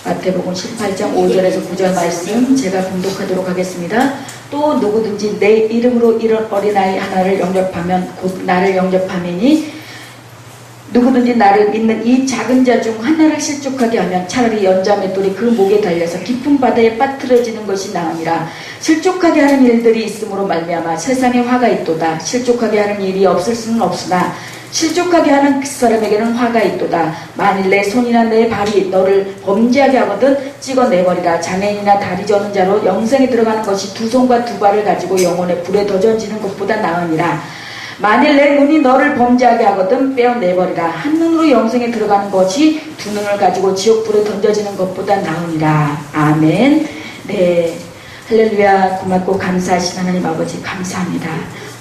마태복음 18장 5절에서 9절 말씀 제가 봉독하도록 하겠습니다. 또 누구든지 내 이름으로 이런 어린아이 하나를 영접하면 곧 나를 영접하매니 누구든지 나를 믿는 이 작은 자 중 하나를 실족하게 하면 차라리 연자 맷돌이 그 목에 달려서 깊은 바다에 빠뜨려지는 것이 나으니라. 실족하게 하는 일들이 있으므로 말미암아 세상에 화가 있도다. 실족하게 하는 일이 없을 수는 없으나 실족하게 하는 그 사람에게는 화가 있도다. 만일 내 손이나 내 발이 너를 범죄하게 하거든 찍어내버리라. 장애인이나 다리 저는 자로 영생에 들어가는 것이 두 손과 두 발을 가지고 영혼의 불에 더 던지는 것보다 나으니라. 만일 내 눈이 너를 범죄하게 하거든 빼어내버리라. 한 눈으로 영생에 들어가는 것이 두 눈을 가지고 지옥불에 던져지는 것보다 나으니라. 아멘. 네, 할렐루야. 고맙고 감사하신 하나님 아버지 감사합니다.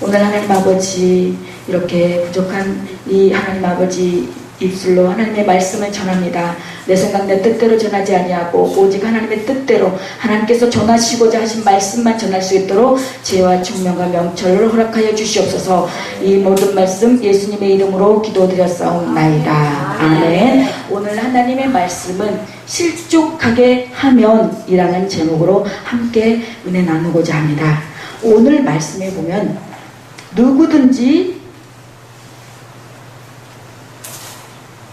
오늘 하나님 아버지 이렇게 부족한 이 하나님 아버지 입술로 하나님의 말씀을 전합니다. 내 생각 내 뜻대로 전하지 아니하고 오직 하나님의 뜻대로 하나님께서 전하시고자 하신 말씀만 전할 수 있도록 지혜와 총명과 명철을 허락하여 주시옵소서. 이 모든 말씀 예수님의 이름으로 기도드렸사옵나이다. 아멘. 오늘 하나님의 말씀은 실족하게 하면 이라는 제목으로 함께 은혜 나누고자 합니다. 오늘 말씀에 보면 누구든지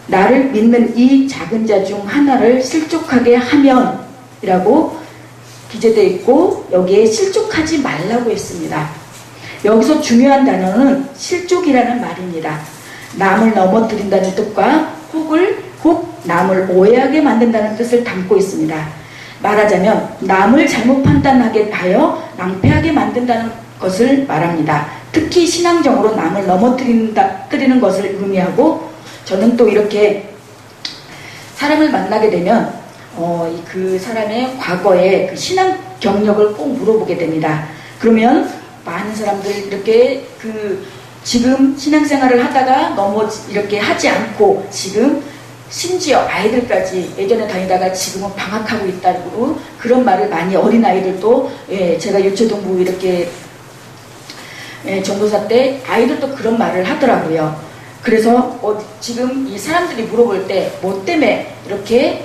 나를 믿는 이 작은 자 중 하나를 실족하게 하면 이라고 기재되어 있고 여기에 실족하지 말라고 했습니다. 여기서 중요한 단어는 실족이라는 말입니다. 남을 넘어뜨린다는 뜻과 혹 남을 오해하게 만든다는 뜻을 담고 있습니다. 말하자면 남을 잘못 판단하게 하여 낭패하게 만든다는 것을 말합니다. 특히 신앙적으로 남을 넘어뜨리는 것을 의미하고 저는 또 이렇게 사람을 만나게 되면 그 사람의 과거의 그 신앙 경력을 꼭 물어보게 됩니다. 그러면 많은 사람들이 이렇게 지금 신앙생활을 하다가 이렇게 하지 않고 지금 심지어 아이들까지 예전에 다니다가 지금은 방학하고 있다고 그런 말을 많이 어린아이들도 제가 유초동부 이렇게 전도사 때 아이들도 그런 말을 하더라고요. 그래서 지금 이 사람들이 물어볼 때 뭐 때문에 이렇게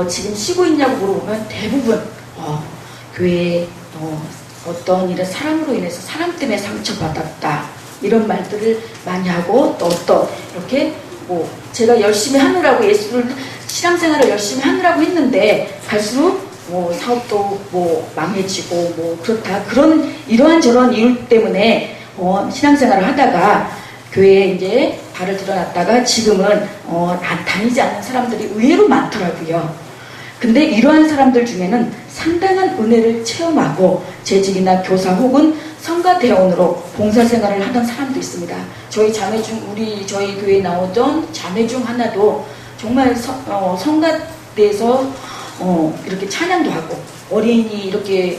지금 쉬고 있냐고 물어보면 대부분 교회에 어떤 이런 사람으로 인해서 사람 때문에 상처받았다 이런 말들을 많이 하고 또 이렇게 뭐 제가 열심히 하느라고 신앙생활을 열심히 하느라고 했는데 갈수록 뭐 사업도 뭐 망해지고 뭐 그렇다 이러한 저런 이유 때문에 신앙생활을 하다가 교회에 이제 발을 들어놨다가 지금은 다니지 않는 사람들이 의외로 많더라고요. 근데 이러한 사람들 중에는 상당한 은혜를 체험하고 재직이나 교사 혹은 성가대원으로 봉사생활을 하던 사람도 있습니다. 저희 자매 중 저희 교회에 나오던 자매 중 하나도 정말 성가대에서 이렇게 찬양도 하고 어린이 이렇게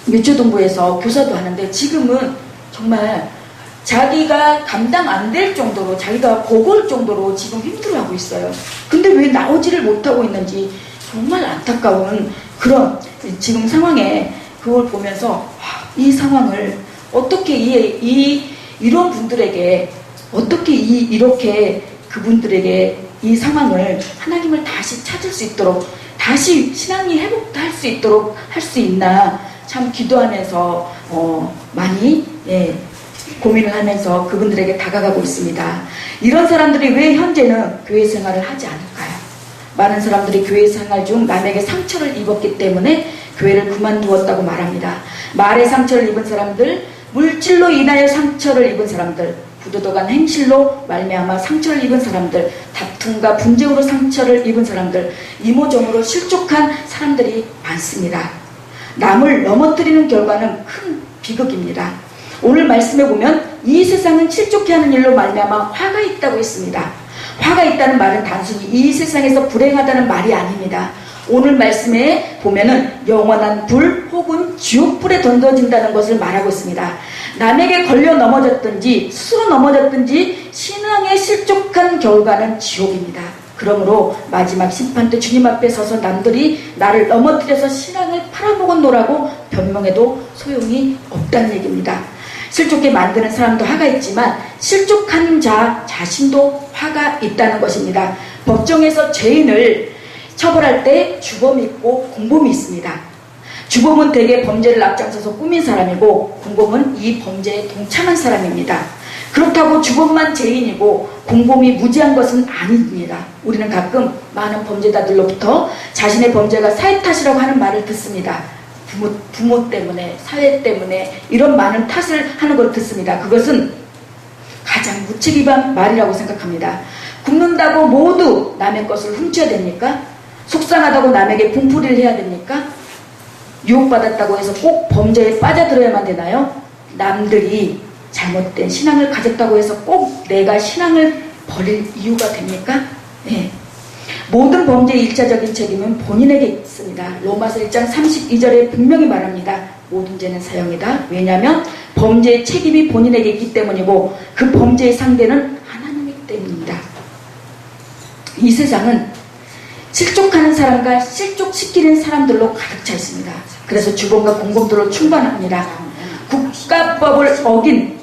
유치동부에서 교사도 하는데 지금은 정말 자기가 감당 안 될 정도로 자기가 버거울 정도로 지금 힘들어하고 있어요. 근데 왜 나오지를 못하고 있는지 정말 안타까운 그런 지금 상황에 그걸 보면서 이 상황을 어떻게 이런 분들에게 어떻게 이렇게 그분들에게 이 상황을 하나님을 다시 찾을 수 있도록 다시 신앙이 회복할 수 있도록 할 수 있나 참 기도하면서 많이 고민을 하면서 그분들에게 다가가고 있습니다. 이런 사람들이 왜 현재는 교회 생활을 하지 않을까요? 많은 사람들이 교회 생활 중 남에게 상처를 입었기 때문에 교회를 그만두었다고 말합니다. 말의 상처를 입은 사람들, 물질로 인하여 상처를 입은 사람들, 부도덕한 행실로 말미암아 상처를 입은 사람들, 다툼과 분쟁으로 상처를 입은 사람들, 이모저모로 실족한 사람들이 많습니다. 남을 넘어뜨리는 결과는 큰 비극입니다. 오늘 말씀에 보면 이 세상은 실족해 하는 일로 말미암아 화가 있다고 했습니다. 화가 있다는 말은 단순히 이 세상에서 불행하다는 말이 아닙니다. 오늘 말씀에 보면은 영원한 불 혹은 지옥불에 던져진다는 것을 말하고 있습니다. 남에게 걸려 넘어졌든지 스스로 넘어졌든지 신앙에 실족한 결과는 지옥입니다. 그러므로 마지막 심판 때 주님 앞에 서서 남들이 나를 넘어뜨려서 신앙을 팔아먹었노라고 변명해도 소용이 없다는 얘기입니다. 실족게 만드는 사람도 화가 있지만 실족한 자 자신도 화가 있다는 것입니다. 법정에서 죄인을 처벌할 때 주범이 있고 공범이 있습니다. 주범은 대개 범죄를 앞장서서 꾸민 사람이고 공범은 이 범죄에 동참한 사람입니다. 그렇다고 주범만 죄인이고 공범이 무죄한 것은 아닙니다. 우리는 가끔 많은 범죄자들로부터 자신의 범죄가 사회 탓이라고 하는 말을 듣습니다. 부모 때문에, 사회 때문에 이런 많은 탓을 하는 걸 듣습니다. 그것은 가장 무책임한 말이라고 생각합니다. 굶는다고 모두 남의 것을 훔쳐야 됩니까? 속상하다고 남에게 분풀이를 해야 됩니까? 유혹받았다고 해서 꼭 범죄에 빠져들어야만 되나요? 남들이 잘못된 신앙을 가졌다고 해서 꼭 내가 신앙을 버릴 이유가 됩니까? 네. 모든 범죄의 1차적인 책임은 본인에게 있습니다. 로마서 1장 32절에 분명히 말합니다. 모든 죄는 사형이다. 왜냐하면 범죄의 책임이 본인에게 있기 때문이고 그 범죄의 상대는 하나님이기 때문입니다. 이 세상은 실족하는 사람과 실족시키는 사람들로 가득 차 있습니다. 그래서 주범과 공범들로 충분합니다. 국가법을 어긴,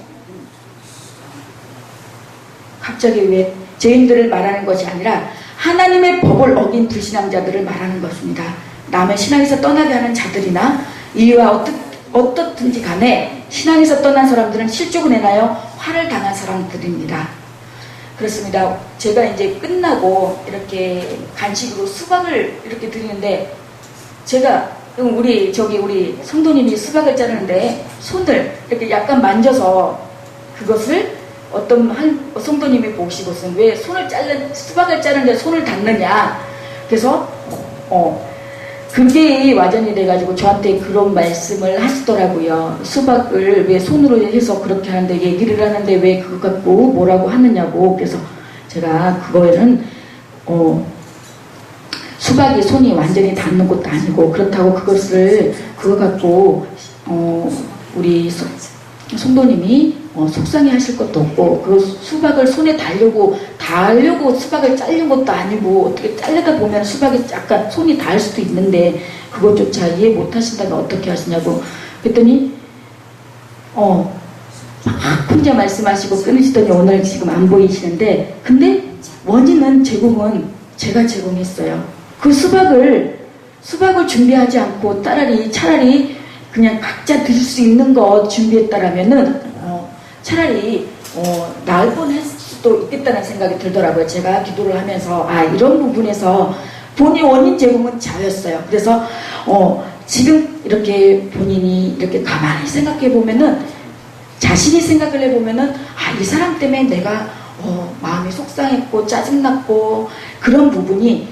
갑자기 왜 죄인들을 말하는 것이 아니라 하나님의 법을 어긴 불신앙자들을 말하는 것입니다. 남의 신앙에서 떠나게 하는 자들이나 이유와 어떻든지 간에 신앙에서 떠난 사람들은 실족을 해나요? 화를 당한 사람들입니다. 그렇습니다. 제가 이제 끝나고 이렇게 간식으로 수박을 이렇게 드리는데 제가 우리 성도님이 수박을 자르는데 손을 이렇게 약간 만져서 그것을 어떤 한 성도님이 보시고선 왜 수박을 자르는데 손을 닿느냐. 그래서 그게 와전이 돼가지고 저한테 그런 말씀을 하시더라고요. 수박을 왜 손으로 해서 그렇게 하는데 얘기를 하는데 왜 그거 갖고 뭐라고 하느냐고. 그래서 제가 그거에는 수박이 손이 완전히 닿는 것도 아니고 그렇다고 그거 갖고 우리 성도님이 속상해 하실 것도 없고 그 수박을 손에 달려고 수박을 자른 것도 아니고 어떻게 자르다 보면 수박이 약간 손이 닿을 수도 있는데 그것조차 이해 못 하신다면 어떻게 하시냐고 그랬더니 막 혼자 말씀하시고 끊으시더니 오늘 지금 안 보이시는데 근데 원인은 제공은 제가 제공했어요. 그 수박을 준비하지 않고 차라리 그냥 각자 드실 수 있는 거 준비했다라면은 차라리 나을 뻔할 수도 있겠다는 생각이 들더라고요. 제가 기도를 하면서 이런 부분에서 본인 원인 제공은 저였어요. 그래서 지금 이렇게 본인이 이렇게 가만히 생각해 보면은 자신이 생각을 해보면은 이 사람 때문에 내가 마음이 속상했고 짜증났고 그런 부분이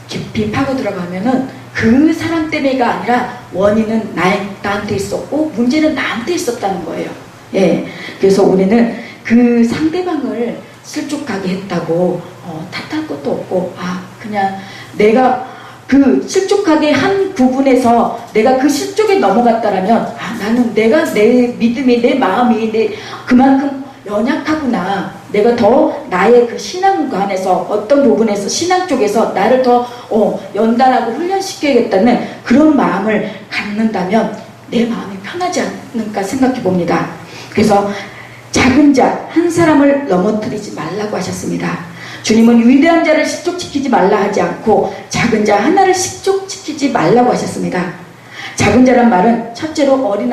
깊이 파고 들어가면은 그 사람 때문에가 아니라 원인은 나한테 있었고 문제는 나한테 있었다는 거예요. 예, 그래서 우리는 그 상대방을 실족하게 했다고 탓할 것도 없고 그냥 내가 그 실족하게 한 부분에서 내가 그 실족에 넘어갔다라면 나는 내가 내 믿음이 내 마음이 그만큼 연약하구나. 내가 더 나의 그 신앙관에서 어떤 부분에서 신앙 쪽에서 나를 더 연단하고 훈련시켜야겠다는 그런 마음을 갖는다면 내 마음이 편하지 않을까 생각해 봅니다. 그래서 작은 자 한 사람을 넘어뜨리지 말라고 하셨습니다. 주님은 위대한 자를 실족시키지 말라 하지 않고 작은 자 하나를 실족시키지 말라고 하셨습니다. 작은 자란 말은 첫째로 어린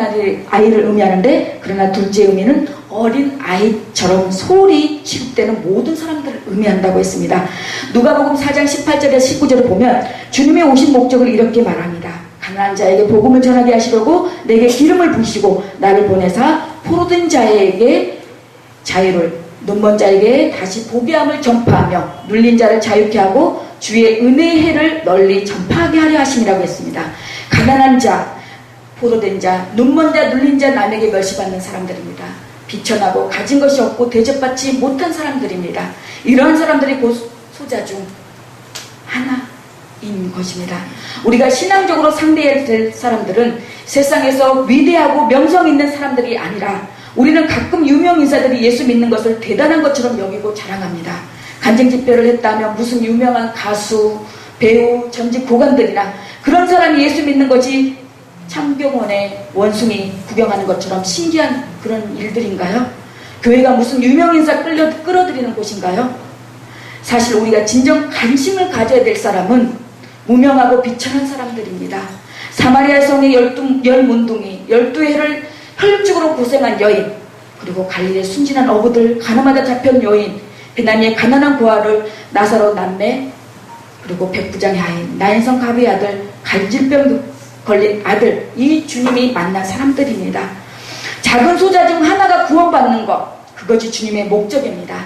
아이를 의미하는데 그러나 둘째 의미는 어린 아이처럼 소홀히 취급되는 모든 사람들을 의미한다고 했습니다. 누가복음 4장 18절에서 19절을 보면 주님의 오신 목적을 이렇게 말합니다. 가난한 자에게 복음을 전하게 하시려고 내게 기름을 부으시고 나를 보내사 포로된 자에게 자유를 눈먼 자에게 다시 보게 함을 전파하며 눌린 자를 자유케 하고 주의 은혜의 해를 널리 전파하게 하려 하심이라고 했습니다. 가난한 자, 포로된 자, 눈먼 자, 눌린 자, 남에게 멸시받는 사람들입니다. 비천하고 가진 것이 없고 대접받지 못한 사람들입니다. 이러한 사람들이 곧 소자 중 하나인 것입니다. 우리가 신앙적으로 상대해야 될 사람들은 세상에서 위대하고 명성 있는 사람들이 아니라 우리는 가끔 유명 인사들이 예수 믿는 것을 대단한 것처럼 여기고 자랑합니다. 간증 집회를 했다면 무슨 유명한 가수, 배우, 전직 고관들이나 그런 사람이 예수 믿는 것이 창경원의 원숭이 구경하는 것처럼 신기한 그런 일들인가요? 교회가 무슨 유명인사 끌어들이는 곳인가요? 사실 우리가 진정 관심을 가져야 될 사람은 무명하고 비천한 사람들입니다. 사마리아 성의 열 문둥이, 12해를 혈육적으로 고생한 여인, 그리고 갈릴리의 순진한 어부들, 가나마다 잡혀온 여인, 베나니의 가난한 고아를, 나사로 남매, 그리고 백부장의 아인, 나인성 가비의 아들, 갈질병 걸린 아들, 이 주님이 만난 사람들입니다. 작은 소자 중 하나가 구원받는 것, 그것이 주님의 목적입니다.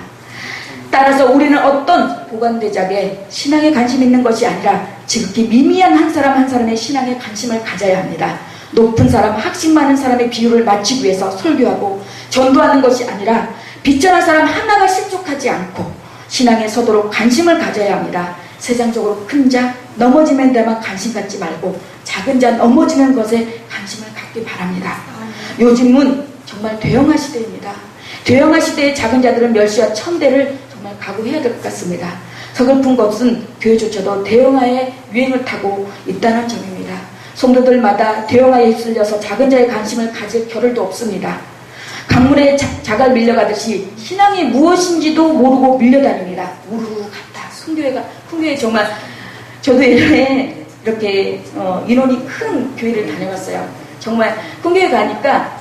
따라서 우리는 어떤 보관대작에 신앙에 관심 있는 것이 아니라 지극히 미미한 한 사람 한 사람의 신앙에 관심을 가져야 합니다. 높은 사람, 학식 많은 사람의 비율을 맞추기 위해서 설교하고 전도하는 것이 아니라 비천한 사람 하나가 실족하지 않고 신앙에 서도록 관심을 가져야 합니다. 세상적으로 큰 자, 넘어지는 데만 관심 갖지 말고 작은 자, 넘어지는 것에 관심을 갖기 바랍니다. 요즘은 정말 대형화 시대입니다. 대형화 시대의 작은 자들은 멸시와 천대를 정말 각오해야 될 것 같습니다. 서글픈 것은 교회조차도 대형화의 유행을 타고 있다는 점입니다. 성도들마다 대형화에 휩쓸려서 작은 자의 관심을 가질 겨를도 없습니다. 강물에 자갈 밀려가듯이 신앙이 무엇인지도 모르고 밀려다닙니다. 우르르 갔다. 큰 교회 정말 저도 예전에 이렇게 인원이 큰 교회를 다녀갔어요. 정말 큰 교회 가니까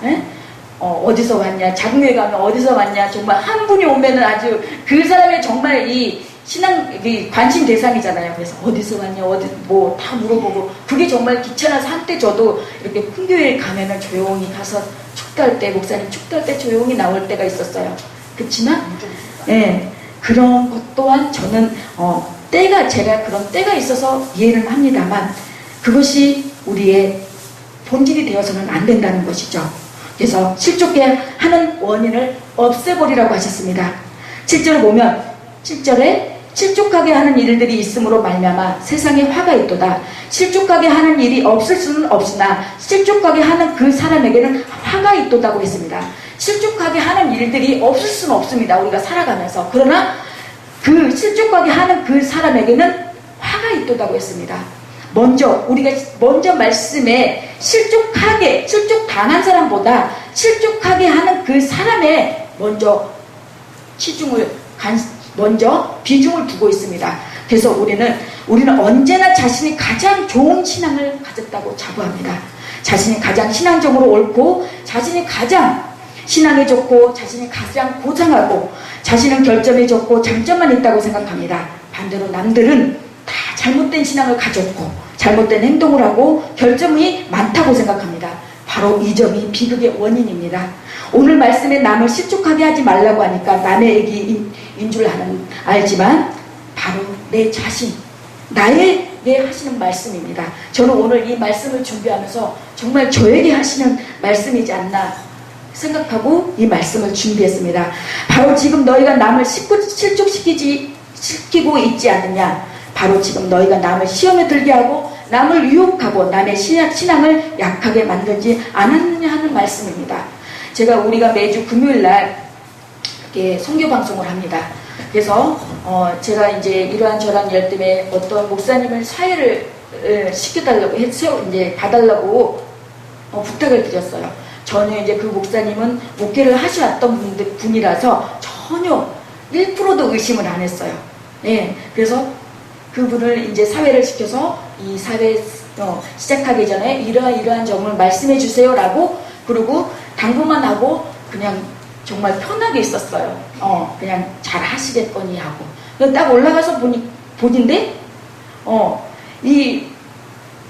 어디서 왔냐, 작은 교회 가면 어디서 왔냐, 정말 한 분이 오면은 아주 그 사람의 정말 이 신앙 관심 대상이잖아요. 그래서 어디서 왔냐, 어디 뭐 다 물어보고, 그게 정말 귀찮아서 한때 저도 이렇게 큰 교회에 가면은 조용히 가서 축도할 때, 목사님 축도할 때 조용히 나올 때가 있었어요. 그렇지만 그런 것 또한 저는 제가 그런 때가 있어서 이해는 합니다만 그것이 우리의 본질이 되어서는 안 된다는 것이죠. 그래서 실족해 하는 원인을 없애버리라고 하셨습니다. 7절을 보면 7절에 실족하게 하는 일들이 있음으로 말미암아 세상에 화가 있도다. 실족하게 하는 일이 없을 수는 없으나 실족하게 하는 그 사람에게는 화가 있도다고 했습니다. 실족하게 하는 일들이 없을 수는 없습니다. 우리가 살아가면서. 그러나 그 실족하게 하는 그 사람에게는 화가 있도다고 했습니다. 우리가 말씀에 실족당한 사람보다 실족하게 하는 그 사람에 먼저 비중을 두고 있습니다. 그래서 우리는 언제나 자신이 가장 좋은 신앙을 가졌다고 자부합니다. 자신이 가장 신앙적으로 옳고, 자신이 가장 신앙이 좋고, 자신이 가장 고상하고, 자신은 결점이 적고 장점만 있다고 생각합니다. 반대로 남들은 다 잘못된 신앙을 가졌고 잘못된 행동을 하고 결점이 많다고 생각합니다. 바로 이 점이 비극의 원인입니다. 오늘 말씀에 남을 실족하게 하지 말라고 하니까 남의 얘기인 줄 알지만 바로 내 자신, 나에게 하시는 말씀입니다. 저는 오늘 이 말씀을 준비하면서 정말 저에게 하시는 말씀이지 않나 생각하고 이 말씀을 준비했습니다. 바로 지금 너희가 남을 실족시키고 있지 않느냐. 바로 지금 너희가 남을 시험에 들게 하고 남을 유혹하고 남의 신앙을 약하게 만들지 않았느냐 하는 말씀입니다. 우리가 매주 금요일날 이렇게 선교 방송을 합니다. 그래서 제가 이제 이러한 일 때문에 어떤 목사님을 사회를 시켜달라고 이제 봐달라고 부탁을 드렸어요. 전혀 이제 그 목사님은 목회를 하셔왔던 분이라서 전혀 1%도 의심을 안 했어요. 그래서 그분을 이제 사회를 시켜서 이 사회 시작하기 전에 이러한 점을 말씀해 주세요라고, 그리고 당부만 하고 그냥 정말 편하게 있었어요. 그냥 잘 하시겠거니 하고. 딱 올라가서 보는데 이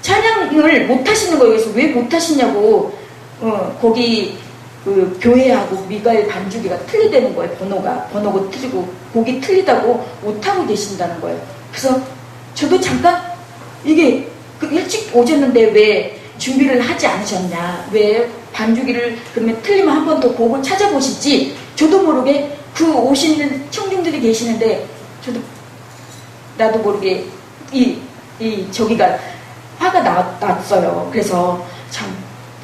찬양을 못 하시는 거예요. 그래서 왜 못 하시냐고. 거기 그 교회하고 미가엘 반주기가 틀리다는 거예요. 번호가 틀리고 곡이 틀리다고 못하고 계신다는 거예요. 그래서 저도 잠깐 이게 일찍 오셨는데 왜 준비를 하지 않으셨냐, 왜 반주기를 그러면 틀리면 한 번 더 곡을 찾아보시지, 저도 모르게 그 오시는 청중들이 계시는데 나도 모르게 저기가 화가 났어요. 그래서 참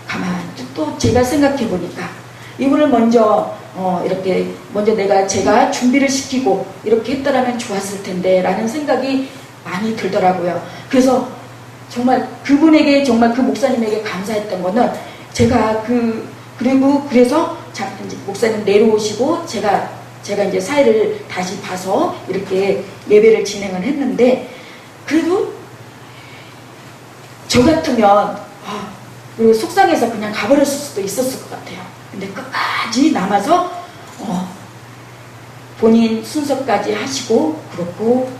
가만히 또 제가 생각해 보니까 이분을 먼저 제가 준비를 시키고 이렇게 했더라면 좋았을 텐데 라는 생각이 많이 들더라고요. 그래서 정말 그분에게, 정말 그 목사님에게 감사했던 거는 제가 그래서 이제 목사님 내려오시고 제가 이제 사회를 다시 봐서 이렇게 예배를 진행을 했는데, 그래도 저 같으면 속상해서 그냥 가버렸을 수도 있었을 것 같아요. 근데 끝까지 남아서 본인 순서까지 하시고, 그렇고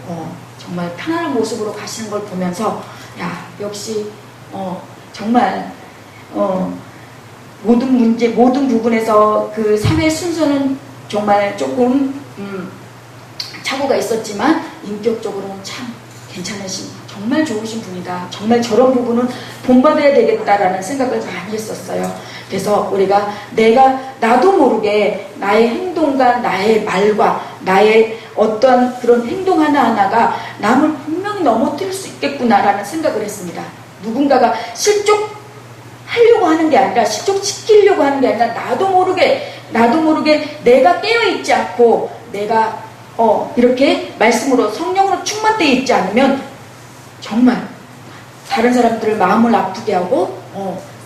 정말 편안한 모습으로 가시는 걸 보면서, 야, 역시 정말 모든 부분에서 그 사회 순서는 정말 조금 착오가 있었지만 인격적으로는 참 괜찮으신, 정말 좋으신 분이다. 정말 저런 부분은 본받아야 되겠다라는 생각을 많이 했었어요. 그래서 우리가 나도 모르게 나의 행동과 나의 말과 나의 어떤 그런 행동 하나하나가 남을 분명히 넘어뜨릴 수 있겠구나라는 생각을 했습니다. 누군가가 실족하려고 하는 게 아니라, 실족시키려고 하는 게 아니라, 나도 모르게 내가 깨어있지 않고, 내가 이렇게 말씀으로 성령으로 충만되어 있지 않으면 정말 다른 사람들을 마음을 아프게 하고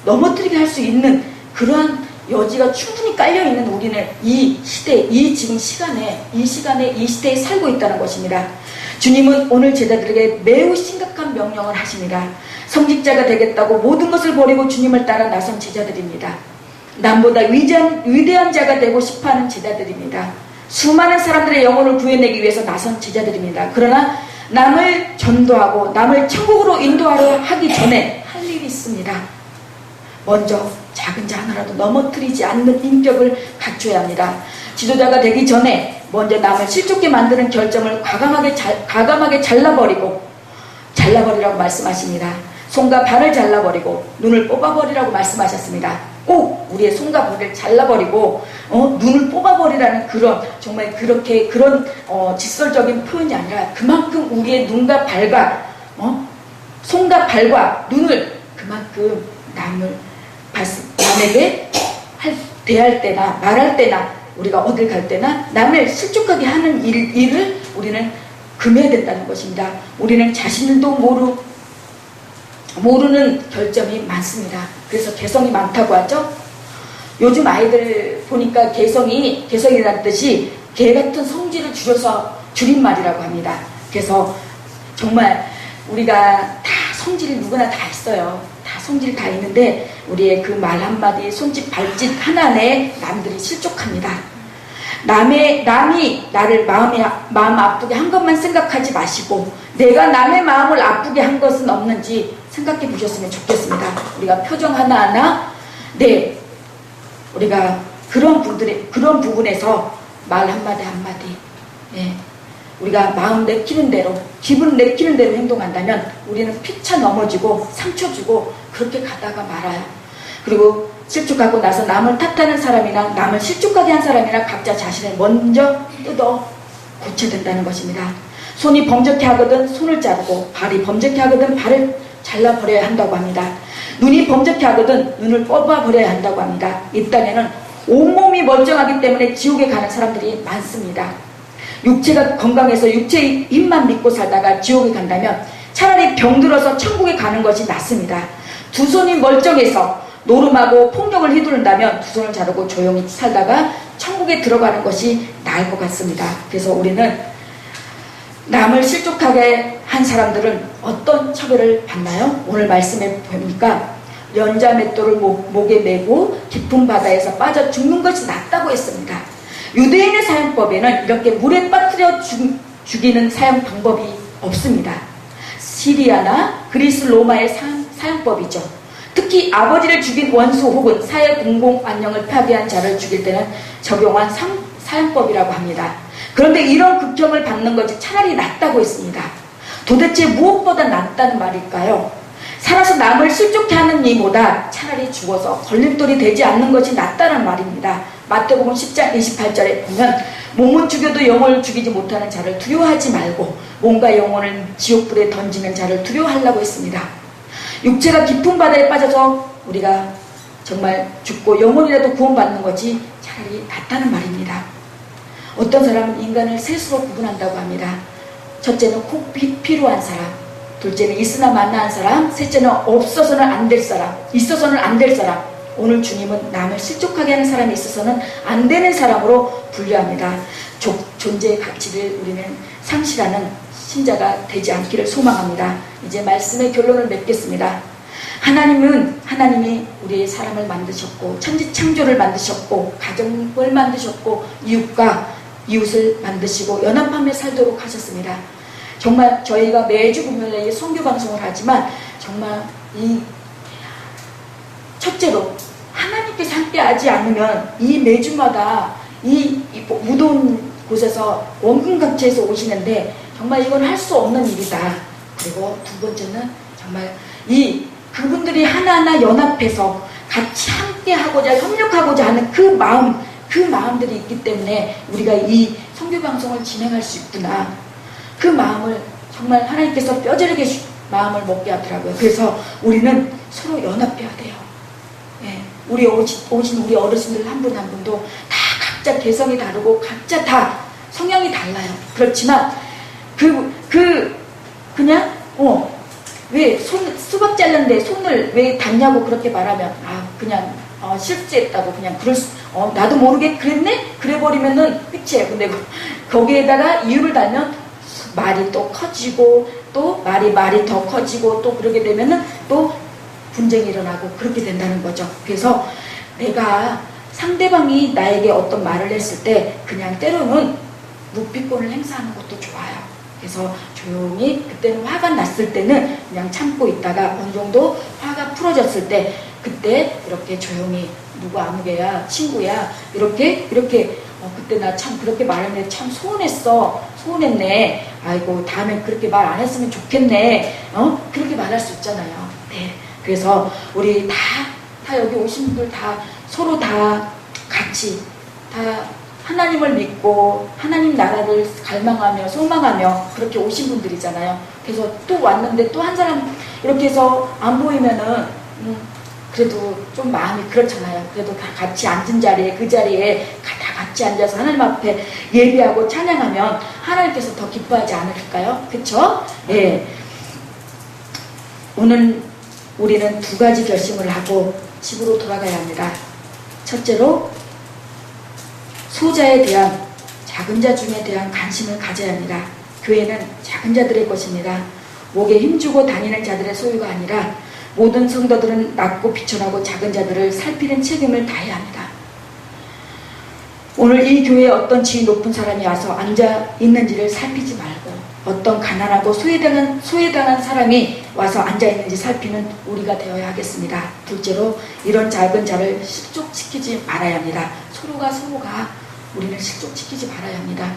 넘어뜨리게 할 수 있는 그러한 여지가 충분히 깔려있는 우리는 이 시대, 지금 시간에, 이 시대에 살고 있다는 것입니다. 주님은 오늘 제자들에게 매우 심각한 명령을 하십니다. 성직자가 되겠다고 모든 것을 버리고 주님을 따라 나선 제자들입니다. 남보다 위대한 자가 되고 싶어하는 제자들입니다. 수많은 사람들의 영혼을 구해내기 위해서 나선 제자들입니다. 그러나 남을 전도하고 남을 천국으로 인도하려 하기 전에 할 일이 있습니다. 먼저 작은 자 하나라도 넘어뜨리지 않는 인격을 갖춰야 합니다. 지도자가 되기 전에 먼저 남을 실족게 만드는 결정을 과감하게 잘라버리라고 말씀하십니다. 손과 발을 잘라버리고 눈을 뽑아버리라고 말씀하셨습니다. 꼭 우리의 손과 발을 잘라버리고 눈을 뽑아버리라는 그런, 정말 그런 직설적인 표현이 아니라, 그만큼 우리의 눈과 발과 손과 발과 눈을 그만큼 남에게 대할 때나 말할 때나 우리가 어딜 갈 때나 남을 실족하게 하는 일을 우리는 금해야 된다는 것입니다. 우리는 자신도 모르는 결점이 많습니다. 그래서 개성이 많다고 하죠. 요즘 아이들 보니까 개성이라는 뜻이 개 같은 성질을 줄여서 줄임말이라고 합니다. 그래서 정말 우리가 다 성질이 누구나 다 있어요. 다 성질이 다 있는데 우리의 그 말 한마디, 손짓, 발짓 하나에 남들이 실족합니다. 남이 나를 마음 아프게 한 것만 생각하지 마시고, 내가 남의 마음을 아프게 한 것은 없는지 생각해 보셨으면 좋겠습니다. 우리가 표정 하나하나, 우리가 그런 부분에서 말 한마디, 우리가 마음 내키는 대로, 기분 내키는 대로 행동한다면 우리는 피차 넘어지고 상처 주고 그렇게 가다가 말아요. 그리고 실족하고 나서 남을 탓하는 사람이나 남을 실족하게 한 사람이나 각자 자신을 먼저 뜯어 고쳐야 된다는 것입니다. 손이 범죄케 하거든 손을 자르고, 발이 범죄케 하거든 발을 잘라버려야 한다고 합니다. 눈이 범죄케 하거든 눈을 뽑아버려야 한다고 합니다. 이 땅에는 온몸이 멀쩡하기 때문에 지옥에 가는 사람들이 많습니다. 육체가 건강해서 육체의 힘만 믿고 살다가 지옥에 간다면 차라리 병들어서 천국에 가는 것이 낫습니다. 두 손이 멀쩡해서 노름하고 폭력을 휘두른다면 두 손을 자르고 조용히 살다가 천국에 들어가는 것이 나을 것 같습니다. 그래서 우리는 남을 실족하게 한 사람들은 어떤 처벌을 받나요? 오늘 말씀에 보니까 연자 맷돌을 목에 메고 깊은 바다에서 빠져 죽는 것이 낫다고 했습니다. 유대인의 사형법에는 이렇게 물에 빠뜨려 죽이는 사형 방법이 없습니다. 시리아나 그리스 로마의 사형법이죠. 특히 아버지를 죽인 원수 혹은 사회 공공 안녕을 파괴한 자를 죽일 때는 적용한 사형법이라고 합니다. 그런데 이런 극형을 받는 것이 차라리 낫다고 했습니다. 도대체 무엇보다 낫다는 말일까요? 살아서 남을 실족해 하는 이보다 차라리 죽어서 걸림돌이 되지 않는 것이 낫다는 말입니다. 마태복음 10장 28절에 보면 몸은 죽여도 영혼을 죽이지 못하는 자를 두려워하지 말고 몸과 영혼을 지옥불에 던지는 자를 두려워하려고 했습니다. 육체가 깊은 바다에 빠져서 우리가 정말 죽고 영혼이라도 구원받는 것이 차라리 낫다는 말입니다. 어떤 사람은 인간을 셋으로 구분한다고 합니다. 첫째는 꼭 필요한 사람, 둘째는 있으나 만나한 사람, 셋째는 없어서는 안 될 사람, 있어서는 안 될 사람. 오늘 주님은 남을 실족하게 하는 사람이 있어서는 안 되는 사람으로 분류합니다. 존재의 가치를 우리는 상실하는 신자가 되지 않기를 소망합니다. 이제 말씀의 결론을 맺겠습니다. 하나님이 우리의 사람을 만드셨고 천지창조를 만드셨고 가정을 만드셨고 이웃과 이웃을 만드시고 연합하며 살도록 하셨습니다. 정말 저희가 매주 금요일에 선교 방송을 하지만 정말 이 첫째로 하나님께서 함께하지 않으면 이 매주마다 이 무더운 곳에서 원근각지에서 오시는데 정말 이건 할 수 없는 일이다. 그리고 두 번째는 정말 그분들이 하나하나 연합해서 같이 함께하고자 협력하고자 하는 그 마음들이 있기 때문에 우리가 이 선교방송을 진행할 수 있구나. 그 마음을 정말 하나님께서 뼈저리게 마음을 먹게 하더라고요. 그래서 우리는 서로 연합해야 돼요. 예, 우리 오신 우리 어르신들 한 분 한 분도 다 각자 개성이 다르고 각자 다 성향이 달라요. 그렇지만 그냥 왜 수박 잘랐는데 손을 왜 닿냐고 그렇게 말하면 그냥 실수했다고 그냥 나도 모르게 그랬네? 그래버리면은 끝이에요. 근데 거기에다가 이유를 달면 말이 또 커지고 또 말이 더 커지고 또 그러게 되면은 또 분쟁이 일어나고 그렇게 된다는 거죠. 그래서 내가 상대방이 나에게 어떤 말을 했을 때 그냥 때로는 묵비권을 행사하는 것도 좋아요. 그래서 조용히 그때는 화가 났을 때는 그냥 참고 있다가 어느 정도 화가 풀어졌을 때 그때 이렇게 조용히 누구 아무개야 친구야 이렇게 그때 나 참 그렇게 말했는데 참 서운했네. 아이고 다음에 그렇게 말 안 했으면 좋겠네. 그렇게 말할 수 있잖아요. 네. 그래서 우리 다 여기 오신 분들 다 서로 다 같이 다 하나님을 믿고 하나님 나라를 갈망하며 소망하며 그렇게 오신 분들이잖아요. 그래서 또 왔는데 또 한 사람 이렇게 해서 안 보이면은 그래도 좀 마음이 그렇잖아요. 그래도 다 같이 앉은 자리에 그 자리에 다 같이 앉아서 하나님 앞에 예배하고 찬양하면 하나님께서 더 기뻐하지 않을까요? 그렇죠? 예. 오늘 우리는 두 가지 결심을 하고 집으로 돌아가야 합니다. 첫째로 소자에 대한 작은 자 중에 대한 관심을 가져야 합니다. 교회는 작은 자들의 것입니다. 목에 힘주고 다니는 자들의 소유가 아니라 모든 성도들은 낮고 비천하고 작은 자들을 살피는 책임을 다해야 합니다. 오늘 이 교회에 어떤 지위 높은 사람이 와서 앉아 있는지를 살피지 말고 어떤 가난하고 소외당한 사람이 와서 앉아 있는지 살피는 우리가 되어야 하겠습니다. 둘째로 이런 작은 자를 실족시키지 말아야 합니다. 서로가 우리는 실족시키지 말아야 합니다.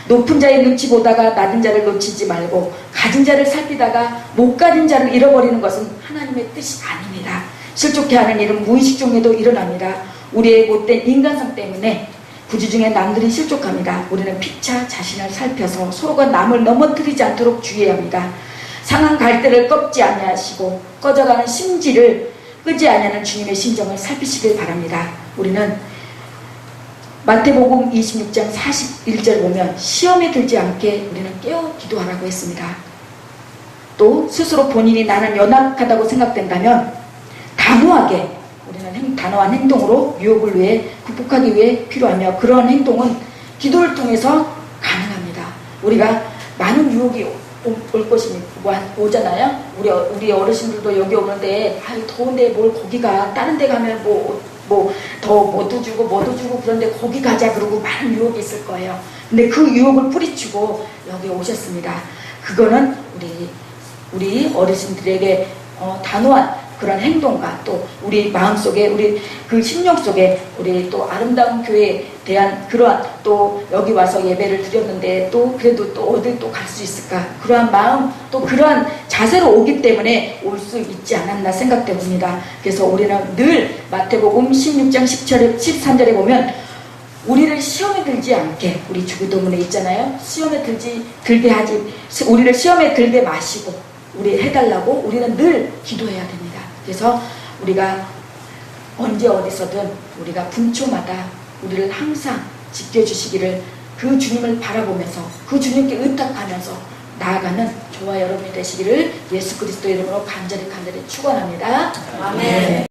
높은 자의 눈치 보다가 낮은 자를 놓치지 말고 가진 자를 살피다가 못 가진 자를 잃어버리는 것은 하나님의 뜻이 아닙니다. 실족해 하는 일은 무의식 중에도 일어납니다. 우리의 못된 인간성 때문에 부주 중에 남들이 실족합니다. 우리는 피차 자신을 살펴서 서로가 남을 넘어뜨리지 않도록 주의해야 합니다. 상한 갈대를 꺾지 아니하시고 꺼져가는 심지를 끄지 아니하는 주님의 심정을 살피시길 바랍니다. 우리는 마태복음 26장 41절 보면 시험에 들지 않게 우리는 깨어 기도하라고 했습니다. 또 스스로 본인이 나는 연약하다고 생각된다면 단호하게 우리는 단호한 행동으로 유혹을 위해 극복하기 위해 필요하며 그런 행동은 기도를 통해서 가능합니다. 우리가 많은 유혹이 올 것이 오잖아요. 우리 어르신들도 여기 오는데 더운데 뭘 거기 가 다른 데 가면 뭐도 주고 그런데 거기 가자 그러고 많은 유혹이 있을 거예요. 근데 그 유혹을 뿌리치고 여기 오셨습니다. 그거는 우리 어르신들에게 단호한 그런 행동과 또 우리 마음속에 우리 그 심령 속에 우리 또 아름다운 교회에 대한 그러한 또 여기 와서 예배를 드렸는데 또 그래도 또 어디 또 갈 수 있을까 그러한 마음 또 그러한 자세로 오기 때문에 올 수 있지 않았나 생각돼 봅니다. 그래서 우리는 늘 마태복음 16장 13절에 보면 우리를 시험에 들지 않게 우리 주기도문에 있잖아요. 우리를 시험에 들게 마시고 우리 해달라고 우리는 늘 기도해야 됩니다. 그래서 우리가 언제 어디서든 우리가 분초마다 우리를 항상 지켜주시기를 그 주님을 바라보면서 그 주님께 의탁하면서 나아가는 저와 여러분이 되시기를 예수 그리스도 이름으로 간절히 축원합니다. 아멘.